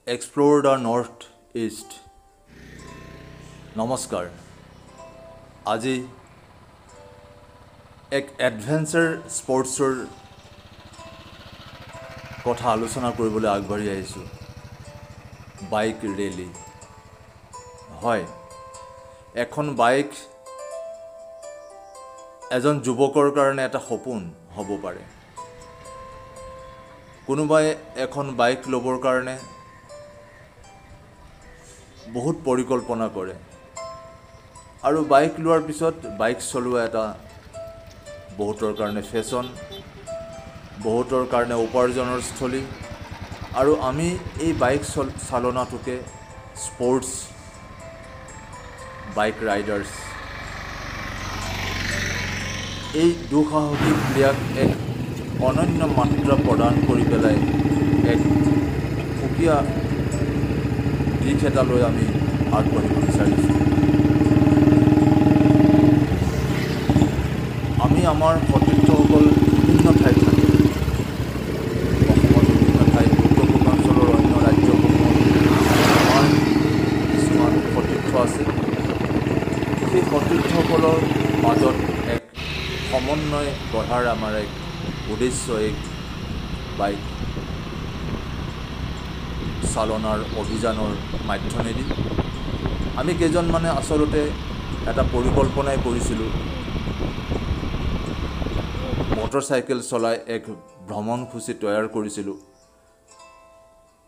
Explore the Northeast. নমস্কাৰ আজি এক এডভেঞ্চাৰ স্পৰ্টছৰ কথা আলোচনা কৰিবলৈ আগবাঢ়ি আহিছোঁ বাইক ৰেলী হয় এখন বাইক এজন যুৱকৰ কাৰণে এটা সপোন হ'ব পাৰে কোনোবাই এখন বাইক ল'বৰ কাৰণে বহুত পৰিকল্পনা কৰে আৰু বাইক লোৱাৰ পিছত বাইক চলোৱা এটা বহুতৰ কাৰণে ফেশ্বন বহুতৰ কাৰণে উপাৰ্জনৰ স্থলী আৰু আমি এই বাইক চালনাটোকে স্পৰ্টছ বাইক ৰাইডাৰ্ছ এই দুঃসাহসিক ক্ৰীড়াক এক অনন্য মাত্ৰা প্ৰদান কৰি পেলাই এক সুকীয়া দিশ এটালৈ আমি আগবাঢ়িব বিচাৰিছোঁ আমি আমাৰ সতীৰ্থসকল বিভিন্ন ঠাইত থাকোঁ অসমৰ বিভিন্ন ঠাইত উত্তৰ পূৰ্বাঞ্চলৰ অন্য ৰাজ্যসমূহত আমাৰ কিছুমান সতীৰ্থ আছে সেই সতীৰ্থসকলৰ মাজত এক সমন্বয় গঢ়াৰ আমাৰ এক উদ্দেশ্য এক বাইক চালনাৰ অভিযানৰ মাধ্যমেদি আমি কেইজনমানে আচলতে এটা পৰিকল্পনাই কৰিছিলোঁ মটৰচাইকেল চলাই এক ভ্ৰমণসূচী তৈয়াৰ কৰিছিলোঁ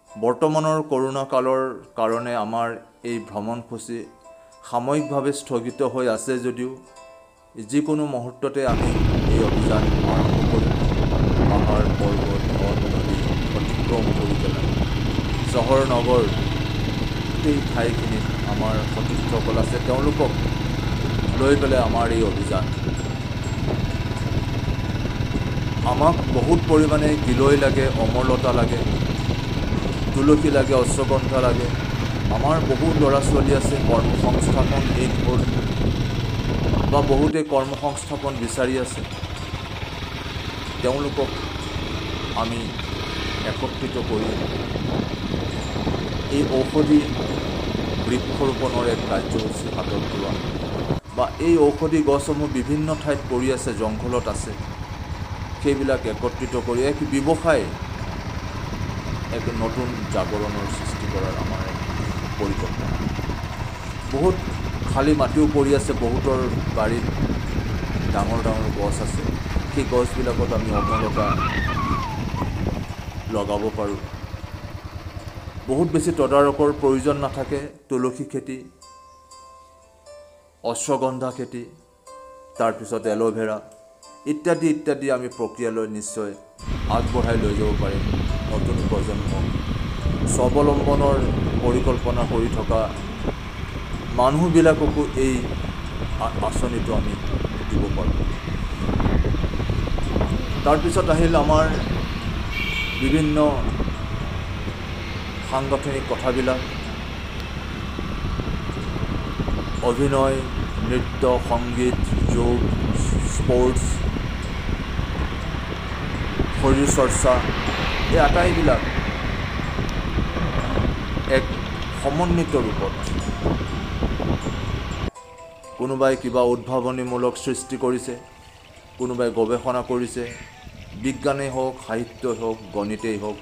বৰ্তমানৰ কৰোনা কালৰ কাৰণে আমাৰ এই ভ্ৰমণসূচী সাময়িকভাৱে স্থগিত হৈ আছে যদিও যিকোনো মুহূৰ্ততে আমি এই অভিযান আৰম্ভ কৰিম পাহাৰ পৰ্বত নদ নদী অতিক্ৰম কৰি পেলাই চহৰ নগৰ গোটেই ঠাইখিনিত আমাৰ সতীৰ্থসকল আছে তেওঁলোকক লৈ পেলাই আমাৰ এই অভিযান আমাক বহুত পৰিমাণে গিলৈ লাগে অমৰলতা লাগে তুলসী লাগে অশ্বগন্ধা লাগে আমাৰ বহুত ল'ৰা ছোৱালী আছে কৰ্মসংস্থাপন এই হ'ল বা বহুতে কৰ্মসংস্থাপন বিচাৰি আছে তেওঁলোকক আমি একত্ৰিত কৰি এই ঔষধি বৃক্ষৰোপণৰ এক কাৰ্যসূচী হাতত লোৱা বা এই ঔষধি গছসমূহ বিভিন্ন ঠাইত পৰি আছে জংঘলত আছে সেইবিলাক একত্ৰিত কৰি এক ব্যৱসায় এক নতুন জাগৰণৰ সৃষ্টি কৰাৰ আমাৰ পৰিকল্পনা বহুত খালী মাটিও পৰি আছে বহুতৰ বাৰীত ডাঙৰ ডাঙৰ গছ আছে সেই গছবিলাকত আমি অমৰলতা লগাব পাৰোঁ বহুত বেছি তদাৰকৰ প্ৰয়োজন নাথাকে তুলসী খেতি অশ্বগন্ধা খেতি তাৰপিছত এল'ভেৰা ইত্যাদি ইত্যাদি আমি প্ৰক্ৰিয়ালৈ নিশ্চয় আগবঢ়াই লৈ যাব পাৰিম নতুন প্ৰজন্মক স্বাৱলম্বনৰ পৰিকল্পনা কৰি থকা মানুহবিলাককো এই আঁচনিটো আমি দিব পাৰোঁ তাৰপিছত আহিল আমাৰ বিভিন্ন সাংগঠনিক কথাবিলাক অভিনয় নৃত্য সংগীত যোগ স্পৰ্টছ শৰীৰ চৰ্চা এই আটাইবিলাক এক সমন্বিত ৰূপত কোনোবাই কিবা উদ্ভাৱনীমূলক সৃষ্টি কৰিছে কোনোবাই গৱেষণা কৰিছে বিজ্ঞানেই হওক সাহিত্যই হওক গণিতেই হওক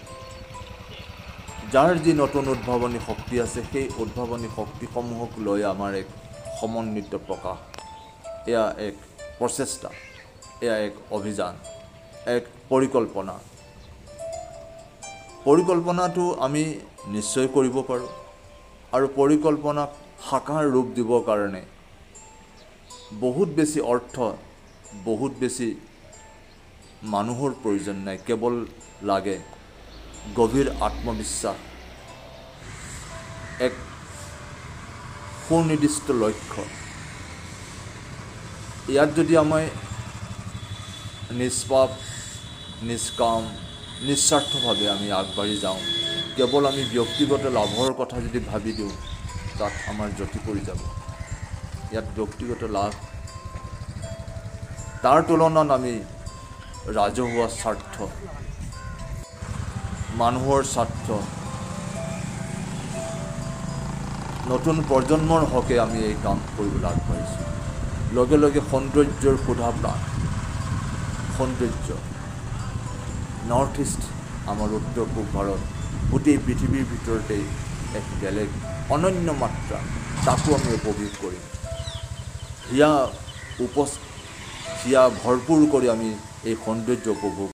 যাৰ যি নতুন উদ্ভাৱনী শক্তি আছে সেই উদ্ভাৱনী শক্তিসমূহক লৈ আমাৰ এক সমন্বিত প্ৰকাশ এয়া এক প্ৰচেষ্টা এয়া এক অভিযান এক পৰিকল্পনাটো আমি নিশ্চয় কৰিব পাৰোঁ আৰু পৰিকল্পনাক সাকাৰ ৰূপ দিবৰ কাৰণে বহুত বেছি অৰ্থ বহুত বেছি মানুহৰ প্ৰয়োজন নাই কেৱল লাগে গভীৰ আত্মবিশ্বাস এক সুনিৰ্দিষ্ট লক্ষ্য ইয়াত যদি আমি নিষ্পাপ নিষ্কাম নিস্বাৰ্থভাৱে আমি আগবাঢ়ি যাওঁ কেৱল আমি ব্যক্তিগত লাভৰ কথা যদি ভাবি দিওঁ তাত আমাৰ জটি পৰি যাব ইয়াত ব্যক্তিগত লাভ তাৰ তুলনাত আমি ৰাজহুৱা স্বাৰ্থ মানুহৰ স্বাৰ্থ নতুন প্ৰজন্মৰ হকে আমি এই কাম কৰিবলৈ আগবাঢ়িছোঁ। লগে লগে সৌন্দৰ্যৰ ক্ষুধা প্ৰাণ, সৌন্দৰ্য নৰ্থ ইষ্ট, আমাৰ উত্তৰ পূব ভাৰত, গোটেই পৃথিৱীৰ ভিতৰতেই এক বেলেগ অনন্য মাত্ৰা, তাকো আমি উপভোগ কৰিম। হিয়া ভৰপূৰ কৰি আমি এই সৌন্দৰ্য উপভোগ